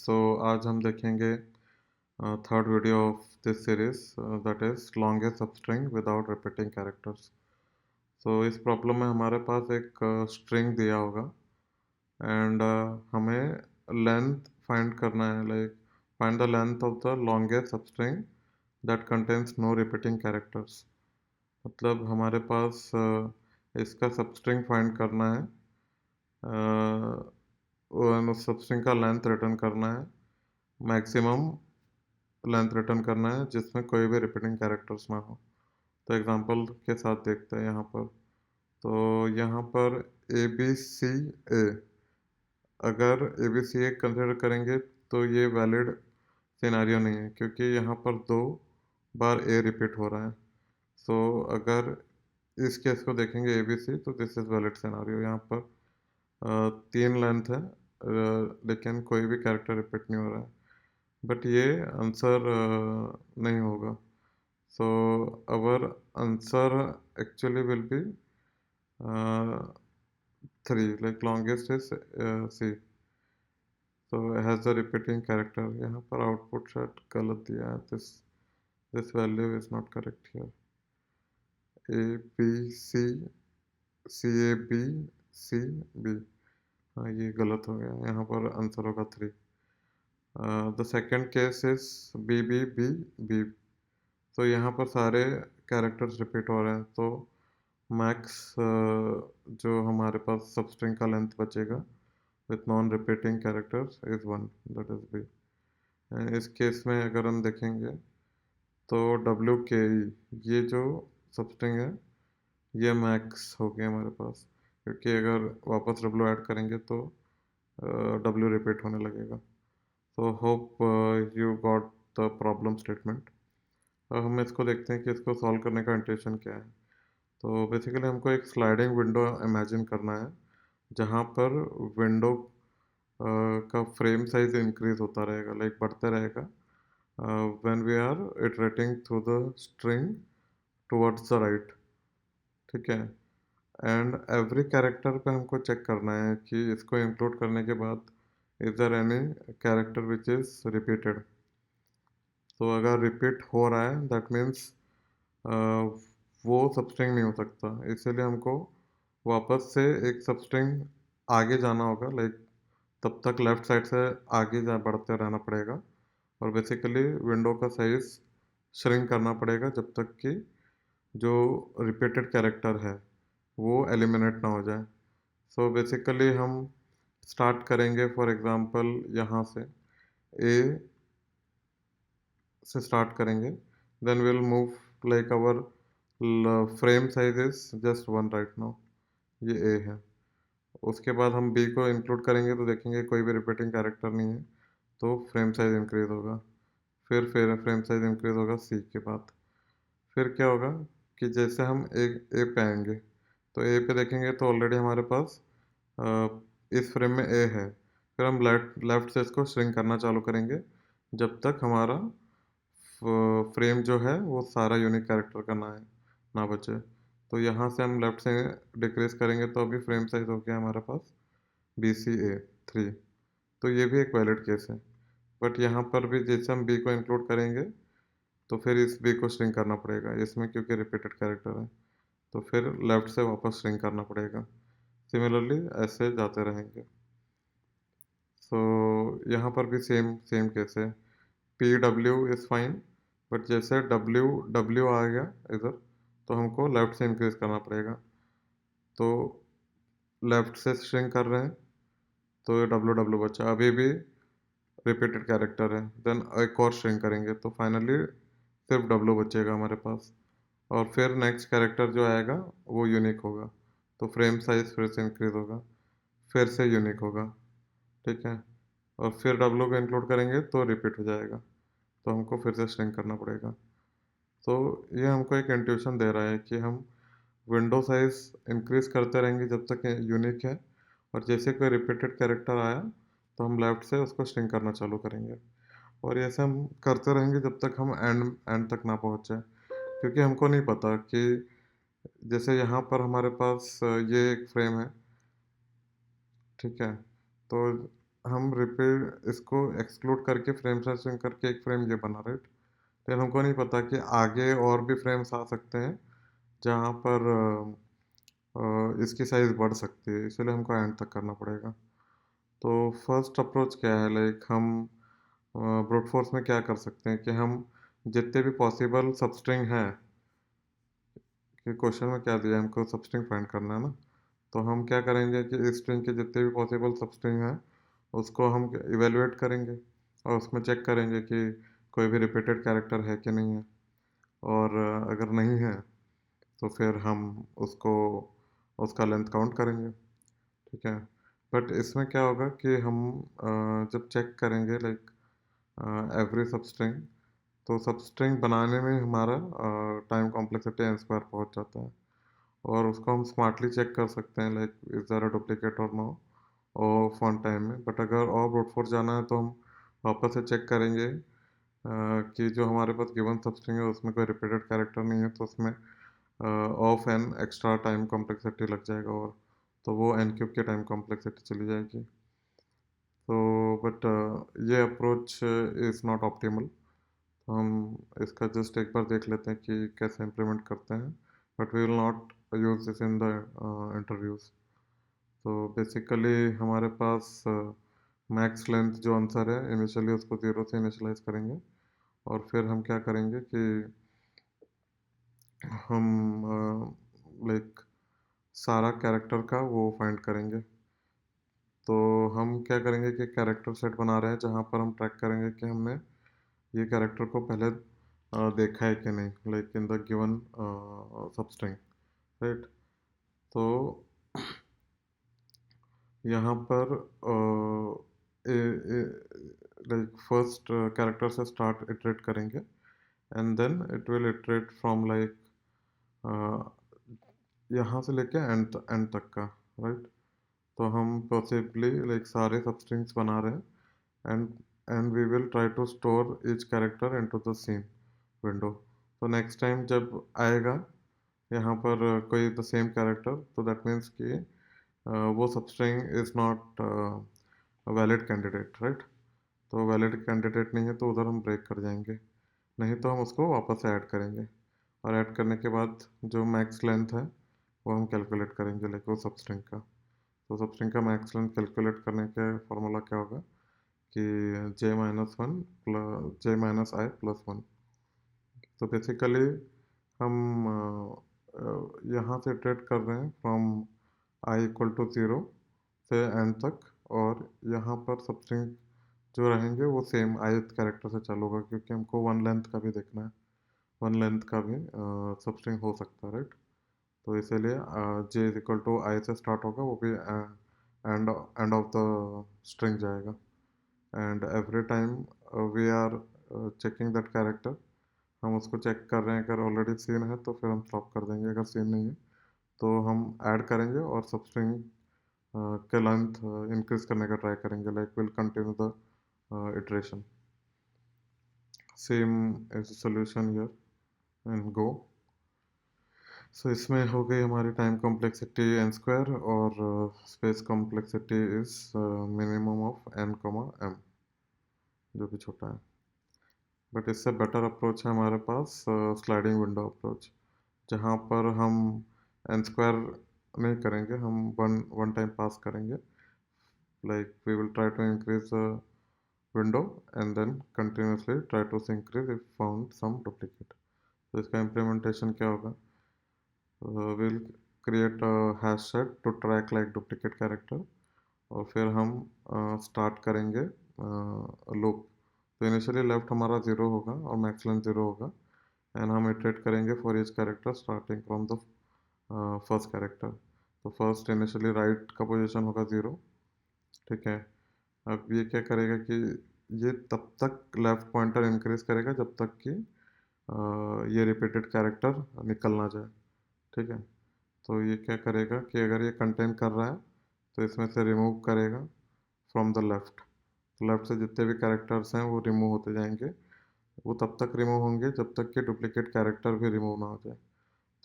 सो आज हम देखेंगे third video of this series that is longest substring without repeating characters. So इस problem में हमारे पास एक स्ट्रिंग दिया होगा एंड हमें लेंथ फाइंड करना है, like find the length of the longest substring that contains no repeating characters. मतलब हमारे पास इसका सबस्ट्रिंग फाइंड करना है, उस सबस्ट्रिंग का लेंथ रिटर्न करना है, मैक्सिमम लेंथ रिटर्न करना है जिसमें कोई भी रिपीटिंग कैरेक्टर्स ना हो। तो एग्जांपल के साथ देखते हैं यहाँ पर। तो यहाँ पर ए बी सी ए, अगर A B C A consider करेंगे तो ये वैलिड सिनेरियो नहीं है क्योंकि यहाँ पर 2 बार ए रिपीट हो रहा है। सो अगर इस केस को देखेंगे ए बी सी, तो दिस इज वैलिड सिनेरियो। यहाँ पर 3 लेंथ है, लेकिन कोई भी कैरेक्टर रिपीट नहीं हो रहा है, बट ये आंसर नहीं होगा। So our answer actually will be 3, like longest is C. So has a repeating character. यहाँ पर आउटपुट शायद गलत दिया है, this value is not correct here. A B C C A B C B, हाँ ये गलत हो गया, यहाँ पर आंसर होगा 3। The second case is B B B B. तो यहाँ पर सारे कैरेक्टर्स रिपीट हो रहे हैं, तो मैक्स जो हमारे पास सबस्ट्रिंग का लेंथ बचेगा with non repeating characters is 1, that is B. इस केस में अगर हम देखेंगे तो डब्ल्यू के ई, ये जो सबस्ट्रिंग है ये मैक्स हो गया हमारे पास, क्योंकि अगर वापस डब्ल्यू ऐड करेंगे तो डब्ल्यू रिपीट होने लगेगा। तो hope you got the problem statement. अब हम इसको देखते हैं कि इसको सॉल्व करने का इंटेंशन क्या है। तो बेसिकली हमको एक स्लाइडिंग विंडो इमेजिन करना है जहाँ पर विंडो का फ्रेम साइज इंक्रीज होता रहेगा, लाइक बढ़ते रहेगा when we are iterating through the string towards the right. ठीक है, एंड एवरी कैरेक्टर पे हमको चेक करना है कि इसको इंक्लूड करने के बाद is there any character which is repeated. तो अगर रिपीट हो रहा है दैट मीन्स वो सबस्ट्रिंग नहीं हो सकता, इसीलिए हमको वापस से एक सबस्ट्रिंग आगे जाना होगा, लाइक तब तक लेफ्ट साइड से आगे जा बढ़ते रहना पड़ेगा और बेसिकली विंडो का साइज श्रिंक करना पड़ेगा जब तक कि जो रिपीटेड कैरेक्टर है वो एलिमिनेट ना हो जाए। सो बेसिकली हम स्टार्ट करेंगे फॉर एग्जांपल यहाँ से ए से स्टार्ट करेंगे, then will move like our frame size is just 1 right now, ये ए है। उसके बाद हम बी को इंक्लूड करेंगे तो देखेंगे कोई भी रिपीटिंग कैरेक्टर नहीं है, तो फ्रेम साइज इंक्रीज होगा। फिर फ्रेम साइज इंक्रीज होगा सी के बाद। फिर क्या होगा कि जैसे हम एक ए पे आएंगे तो ए पे देखेंगे तो ऑलरेडी हमारे पास इस फ्रेम में ए है। फिर हम लेफ्ट से इसको श्रिंक करना चालू करेंगे जब तक हमारा फ्रेम जो है वो सारा यूनिक कैरेक्टर का ना बचे। तो यहाँ से हम लेफ्ट से डिक्रीज करेंगे तो अभी फ्रेम साइज हो गया हमारे पास बी सी ए 3। तो ये भी एक वैलिड केस है, बट यहाँ पर भी जैसे हम बी को इंक्लूड करेंगे तो फिर इस बी को श्रिंक करना पड़ेगा इसमें, क्योंकि रिपीटेड कैरेक्टर है, तो फिर लेफ्ट से वापस श्रिंक करना पड़ेगा। सिमिलरली ऐसे जाते रहेंगे। सो यहाँ पर भी सेम सेम केस है, P W is fine, but जैसे डब्ल्यू डब्ल्यू आ गया इधर तो हमको लेफ्ट से इंक्रीज करना पड़ेगा। तो लेफ्ट से श्रिंक कर रहे हैं तो ये डब्ल्यू डब्ल्यू बचा, अभी भी रिपीटेड कैरेक्टर है, देन एक और श्रिंक करेंगे तो फाइनली सिर्फ डब्ल्यू बचेगा हमारे पास। और फिर नेक्स्ट कैरेक्टर जो आएगा वो यूनिक होगा, तो फ्रेम साइज फिर से इंक्रीज होगा, फिर से यूनिक होगा। ठीक है, और फिर डब्ल्यू को इंक्लूड करेंगे तो रिपीट हो जाएगा, तो हमको फिर से श्रिंक करना पड़ेगा। तो ये हमको एक इंट्यूशन दे रहा है कि हम विंडो साइज इंक्रीज करते रहेंगे जब तक यूनिक है, और जैसे कोई रिपीटेड कैरेक्टर आया तो हम लेफ्ट से उसको श्रिंक करना चालू करेंगे, और ऐसे हम करते रहेंगे जब तक हम एंड तक ना पहुँच जाए। क्योंकि हमको नहीं पता कि जैसे यहाँ पर हमारे पास ये एक फ्रेम है, ठीक है, तो हम रिपीट इसको एक्सक्लूड करके फ्रेम सर्चिंग करके एक फ्रेम ये बना, राइट। लेकिन हमको नहीं पता कि आगे और भी फ्रेम्स आ सकते हैं जहाँ पर इसकी साइज़ बढ़ सकती है, इसलिए हमको एंड तक करना पड़ेगा। तो फर्स्ट अप्रोच क्या है, लाइक हम ब्रूट फोर्स में क्या कर सकते हैं कि हम जितने भी पॉसिबल सबस्ट्रिंग हैं, कि क्वेश्चन में क्या दिया है, हमको सबस्ट्रिंग फाइंड करना है ना। तो हम क्या करेंगे कि इस स्ट्रिंग के जितने भी पॉसिबल सबस्ट्रिंग हैं उसको हम इवेलुएट करेंगे और उसमें चेक करेंगे कि कोई भी रिपीटेड कैरेक्टर है कि नहीं है। और अगर नहीं है तो फिर हम उसको उसका लेंथ काउंट करेंगे, ठीक है। बट इसमें क्या होगा कि हम जब चेक करेंगे लाइक एवरी सबस्ट्रिंग, तो सबस्ट्रिंग बनाने में हमारा टाइम कॉम्प्लेक्सिटी एन स्क्वायर पहुँच जाता है। और उसको हम स्मार्टली चेक कर सकते हैं like is there a duplicate और नो ऑफ वन टाइम में। बट अगर और ब्रूट फोर्स जाना है तो हम वापस से चेक करेंगे कि जो हमारे पास गिवन सबस्ट्रिंग है उसमें कोई रिपीटेड कैरेक्टर नहीं है, तो उसमें of an extra time complexity लग जाएगा, और तो वो एन क्यूब की टाइम कॉम्प्लेक्सिटी चली जाएगी। तो बट ये अप्रोच इज़ नॉट ऑप्टिमल। हम इसका जस्ट एक बार देख लेते हैं कि कैसे इम्प्लीमेंट करते हैं, but we will not use this in the interviews. तो बेसिकली हमारे पास मैक्स लेंथ जो आंसर है इनिशियली उसको ज़ीरो से इनिशियलाइज करेंगे, और फिर हम क्या करेंगे कि हम लाइक सारा कैरेक्टर का वो फाइंड करेंगे। तो हम क्या करेंगे कि कैरेक्टर सेट बना रहे हैं जहाँ पर हम ट्रैक करेंगे कि हमने ये कैरेक्टर को पहले देखा है कि नहीं, like in the given substring, right. तो यहाँ पर लाइक फर्स्ट कैरेक्टर से स्टार्ट इटरेट करेंगे, and then it will iterate from like यहाँ से लेके एंड तक का, राइट। तो हम पॉसिबली लाइक सारे सबस्ट्रिंग्स बना रहे हैं, and we will try to store each character into the seen window. तो नेक्स्ट टाइम जब आएगा यहाँ पर कोई द सेम कैरेक्टर, तो दैट मीन्स कि वो substring is not valid candidate, right. तो वैलिड कैंडिडेट नहीं है तो उधर हम ब्रेक कर जाएंगे, नहीं तो हम उसको वापस से ऐड करेंगे। और ऐड करने के बाद जो मैक्स लेंथ है वो हम कैलकुलेट करेंगे लाइक वो सबस्ट्रिंग का। तो सबस्ट्रिंग का मैक्स लेंथ कैलकुलेट करने के फार्मूला क्या होगा कि j-1 तो बेसिकली हम यहाँ से इटरेट कर रहे हैं from i equal to zero से एंड तक, और यहाँ पर सबस्ट्रिंग जो रहेंगे वो सेम ith कैरेक्टर से चालू होगा, क्योंकि हमको वन लेंथ का भी देखना है, वन लेंथ का भी सबस्ट्रिंग हो सकता है, राइट। तो इसीलिए j is equal to I से स्टार्ट होगा, वो भी end end of the string जाएगा। And every time we are checking that character, हम उसको चेक कर रहे हैं, अगर ऑलरेडी सीन है तो फिर हम स्टॉप कर देंगे, अगर सीन नहीं है तो हम ऐड करेंगे और सबस्ट्रिंग के लेंथ इंक्रीज करने का ट्राई करेंगे, like will continue the iteration. Same as solution here and go. So इसमें हो गई हमारी टाइम कॉम्प्लेक्सिटी एन स्क्वायर, और space complexity is minimum of N comma M, जो कि छोटा है। बट इससे बेटर अप्रोच है हमारे पास स्लाइडिंग विंडो अप्रोच, जहाँ पर हम एन स्क्वायर नहीं करेंगे, हम वन वन टाइम पास करेंगे, like we will try to increase the window and then continuously try to increase if found some duplicate. तो इसका इम्प्लीमेंटेशन क्या होगा, will create a hash set to track like duplicate character, और फिर हम start करेंगे loop. तो initially left हमारा ज़ीरो होगा और मैक्स लेंथ ज़ीरो होगा, एंड हम इटरेट करेंगे for each character starting from the first character. तो फर्स्ट इनिशियली राइट का पोजीशन होगा ज़ीरो, ठीक है। अब ये क्या करेगा कि ये तब तक लेफ्ट पॉइंटर इंक्रीज करेगा जब तक कि ये रिपीटेड कैरेक्टर निकल ना जाए, ठीक है। तो ये क्या करेगा कि अगर ये कंटेन कर रहा है तो इसमें से रिमूव करेगा फ्रॉम द लेफ्ट। तो लेफ्ट से जितने भी कैरेक्टर्स हैं वो रिमूव होते जाएंगे, वो तब तक रिमूव होंगे जब तक कि डुप्लीकेट कैरेक्टर भी रिमूव ना हो जाए।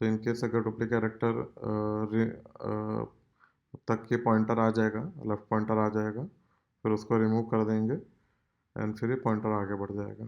तो इनकेस अगर डुप्लीकेट कैरेक्टर तक ये पॉइंटर आ जाएगा, लेफ्ट पॉइंटर आ जाएगा, फिर उसको रिमूव कर देंगे एंड फिर ये पॉइंटर आगे बढ़ जाएगा।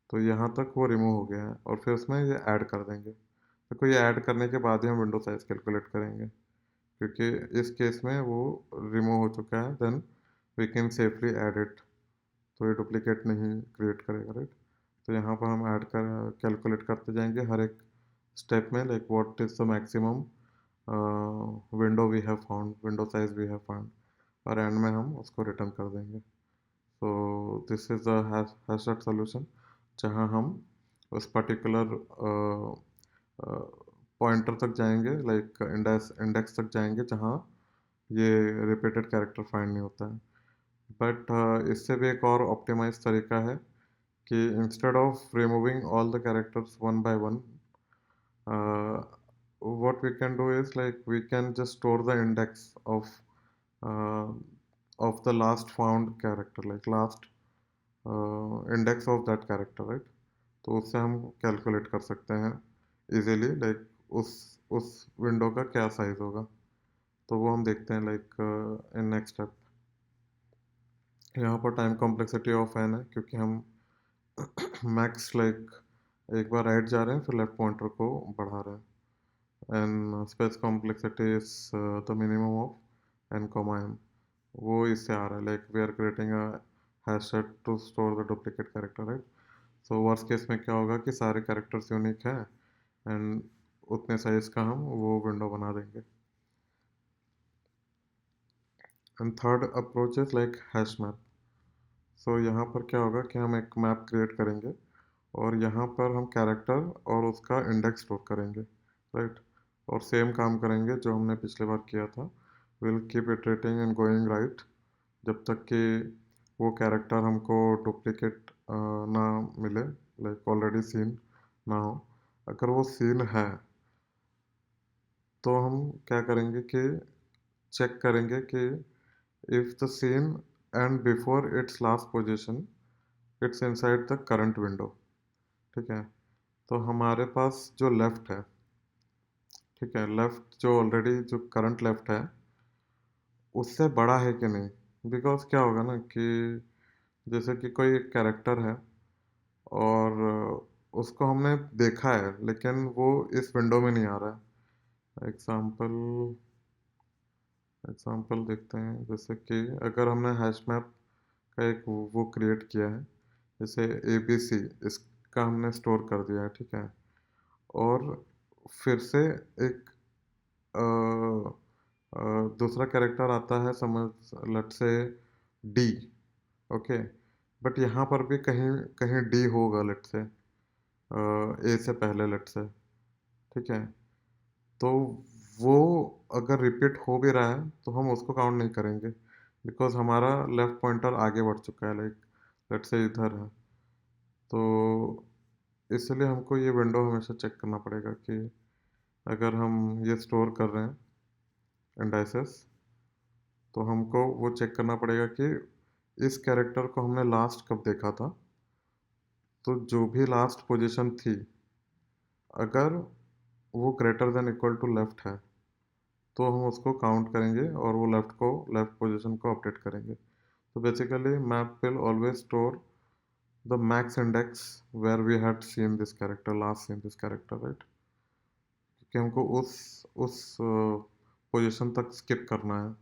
तो यहाँ तक वो रिमूव हो गया है और फिर उसमें ये ऐड कर देंगे। देखो ये ऐड करने के बाद ही हम विंडो साइज कैलकुलेट करेंगे, क्योंकि इस केस में वो रिमूव हो चुका है। Then we can safely add it, तो ये डुप्लीकेट नहीं क्रिएट करेगा, राइट। तो यहाँ पर हम ऐड कर कैलकुलेट करते जाएंगे हर एक स्टेप में, like what is the maximum window we have found, window size we have found, और एंड में हम उसको रिटर्न कर देंगे। So this is the hashtag solution, जहाँ हम उस पर्टिकुलर पॉइंटर तक जाएंगे, लाइक इंडेक्स इंडेक्स तक जाएंगे जहाँ ये रिपीटेड कैरेक्टर फाइंड नहीं होता है। बट इससे भी एक और ऑप्टिमाइज तरीका है कि instead of removing all the characters one by one, what we can do is like we can just store the index uh, of the last found character, like last index of that character, right। तो उससे हम calculate कर सकते हैं easily, like उस उस window का क्या साइज होगा। तो वो हम देखते हैं लाइक इन नेक्स्ट स्टेप। यहाँ पर टाइम कॉम्प्लेक्सिटी ऑफ एन है, क्योंकि हम मैक्स लाइक एक बार राइट जा रहे हैं फिर लेफ्ट पॉइंटर को बढ़ा रहे हैं। And space complexity is the minimum of N comma M, वो इससे आ रहा है, like we are creating a hash set to store the duplicate character, right. So worst case में क्या होगा कि सारे कैरेक्टर्स यूनिक हैं एंड उतने साइज का हम वो विंडो बना देंगे। And third approach is like hash map. So यहाँ पर क्या होगा कि हम एक मैप क्रिएट करेंगे और यहाँ पर हम कैरेक्टर और उसका इंडेक्स स्टोर करेंगे, राइट। और सेम काम करेंगे जो हमने पिछले बार किया था, will keep iterating and going right जब तक कि वो कैरेक्टर हमको डुप्लीकेट ना मिले, लाइक ऑलरेडी सीन ना हो। अगर वो सीन है तो हम क्या करेंगे कि चेक करेंगे कि if the seen and before its last position its inside the current window, ठीक है। तो हमारे पास जो लेफ्ट है, ठीक है, लेफ्ट जो ऑलरेडी जो करंट लेफ्ट है उससे बड़ा है कि नहीं। बिकॉज क्या होगा ना कि जैसे कि कोई कैरेक्टर है और उसको हमने देखा है लेकिन वो इस विंडो में नहीं आ रहा है। एग्जाम्पल एग्जाम्पल देखते हैं, जैसे कि अगर हमने हैश मैप का एक वो क्रिएट किया है, जैसे ABC, इसका हमने स्टोर कर दिया है, ठीक है। और फिर से एक दूसरा कैरेक्टर आता है, समझ लेट से D, ओके। बट यहाँ पर भी कहीं कहीं D होगा, लेट से A से पहले, लेट से, ठीक है। तो वो अगर रिपीट हो भी रहा है तो हम उसको काउंट नहीं करेंगे, बिकॉज हमारा लेफ्ट पॉइंटर आगे बढ़ चुका है, लाइक लेट से इधर है। तो इसलिए हमको ये विंडो हमेशा चेक करना पड़ेगा कि अगर हम ये स्टोर कर रहे हैं इंडाइसेस, तो हमको वो चेक करना पड़ेगा कि इस कैरेक्टर को हमने लास्ट कब देखा था। तो जो भी लास्ट पोजीशन थी, अगर वो greater than equal to left है तो हम उसको काउंट करेंगे और वो लेफ्ट पोजीशन को अपडेट करेंगे। तो basically map will always store the max index where we had seen this character, last seen this character, right. क्योंकि हमको उस पोजीशन तक स्किप करना है।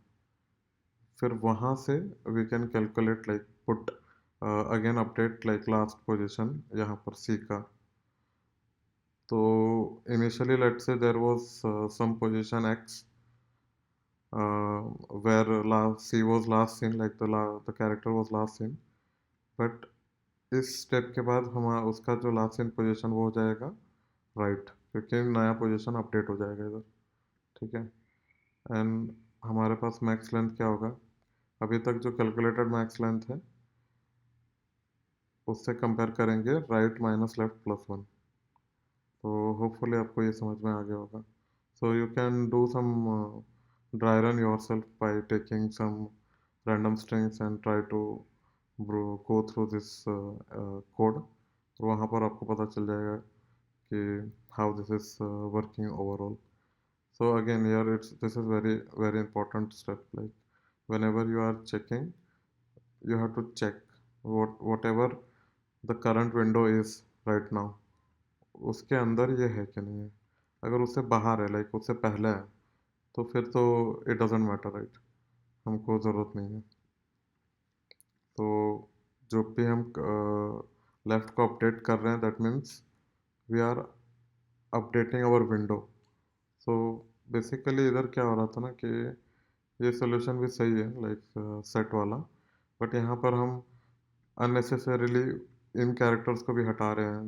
फिर वहाँ से we can calculate, like put again update like last position यहाँ पर C का। तो initially let's say there was some position X where last C was last seen, like the character was last seen, but इस step के बाद हम उसका जो लास्ट सीन पोजीशन वो हो जाएगा राइट, क्योंकि नया पोजीशन अपडेट हो जाएगा इधर, ठीक है। एंड हमारे पास मैक्स लेंथ क्या होगा, अभी तक जो कैलकुलेटेड मैक्स लेंथ है उससे कंपेयर करेंगे right minus left plus one. तो होपफुली आपको ये समझ में आ गया होगा। So you can do some dry run yourself by taking some random strings and try to go through this code. और वहाँ पर आपको पता चल जाएगा कि how this is working overall. So again here this is very very important step, like whenever you are checking you have to check whatever the current window is right now, उसके अंदर ये है कि नहीं है। अगर उससे बाहर है, लाइक उससे पहले है, तो फिर तो इट डजेंट मैटर, राइट, हमको ज़रूरत नहीं है। तो जो भी हम लेफ्ट को अपडेट कर रहे हैं, that means we are updating our window. So basically इधर क्या हो रहा था ना कि ये सोल्यूशन भी सही है, लाइक सेट वाला, बट यहाँ पर हम अननेसेसरीली इन कैरेक्टर्स को भी हटा रहे हैं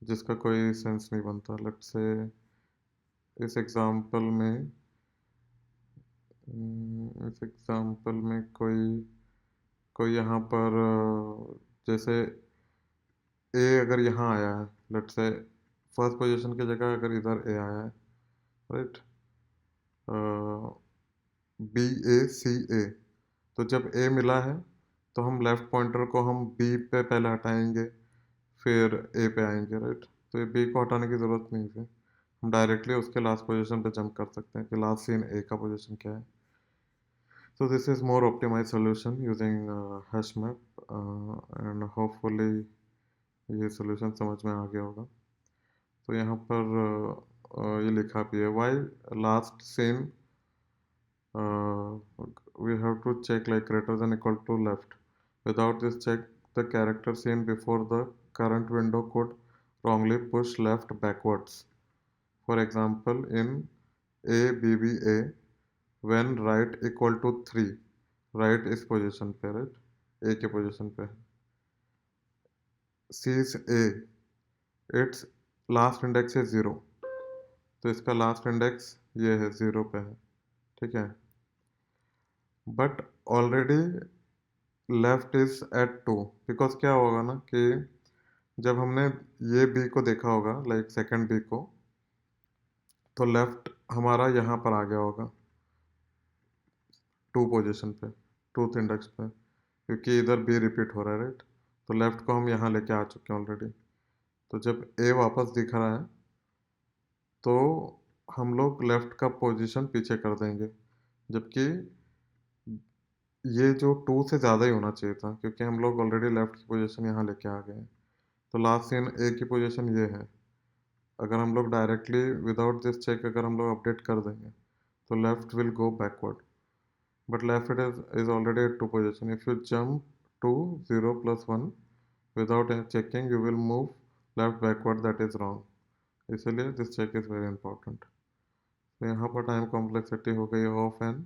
जिसका कोई सेंस नहीं बनता। लेट्स से इस एग्जांपल में कोई कोई यहाँ पर जैसे ए अगर यहाँ आया है, लेट्स से फर्स्ट पोजीशन की जगह अगर इधर ए आया है, राइट, बी ए सी ए, तो जब ए मिला है तो हम लेफ्ट पॉइंटर को हम बी पे पहले हटाएंगे, फिर ए पे आएंगे, राइट। तो ये बी को हटाने की ज़रूरत नहीं है, हम डायरेक्टली उसके लास्ट पोजीशन पे जंप कर सकते हैं कि लास्ट सीन ए का पोजीशन क्या है। So this is more optimized solution using HashMap, and hopefully ये solution समझ में आ गया होगा। तो यहाँ पर ये लिखा भी है, why last scene we have to check like greater than equal to left. Without this check, the character seen before the current window could wrongly push left backwards. For example, in ABBA, when right equal to 3, right इस position पे, right, A के position पे, C is A, it's last index है 0, तो इसका last index ये है 0 पे है, ठीक है। But already left is at 2, because क्या होगा ना कि जब हमने ये बी को देखा होगा, लाइक सेकंड बी को, तो लेफ्ट हमारा यहाँ पर आ गया होगा 2 पोजीशन पे, 2th इंडेक्स पे, क्योंकि इधर बी रिपीट हो रहा है, राइट। तो लेफ्ट को हम यहाँ लेके आ चुके हैं ऑलरेडी। तो जब ए वापस दिख रहा है तो हम लोग लेफ्ट का पोजीशन पीछे कर देंगे, जबकि ये जो 2 से ज़्यादा ही होना चाहिए था, क्योंकि हम लोग ऑलरेडी लेफ्ट की पोजीशन यहाँ लेके आ गए हैं। तो लास्ट सीन ए की पोजीशन ये है। अगर हम लोग डायरेक्टली विदाउट दिस चेक अगर हम लोग अपडेट कर देंगे तो left will go backward, but left is already at 2 position. If you jump to 0 plus 1 without checking you will move left backward, that is wrong. इसलिए this check is very important. तो यहाँ पर time complexity हो गई of N,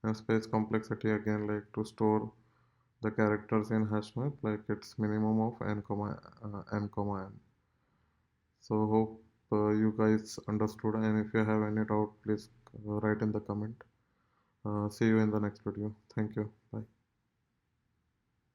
and space complexity again, like to store the characters in HashMap, like it's minimum of n comma n. So hope you guys understood, and if you have any doubt, please write in the comment. See you in the next video. Thank you. Bye.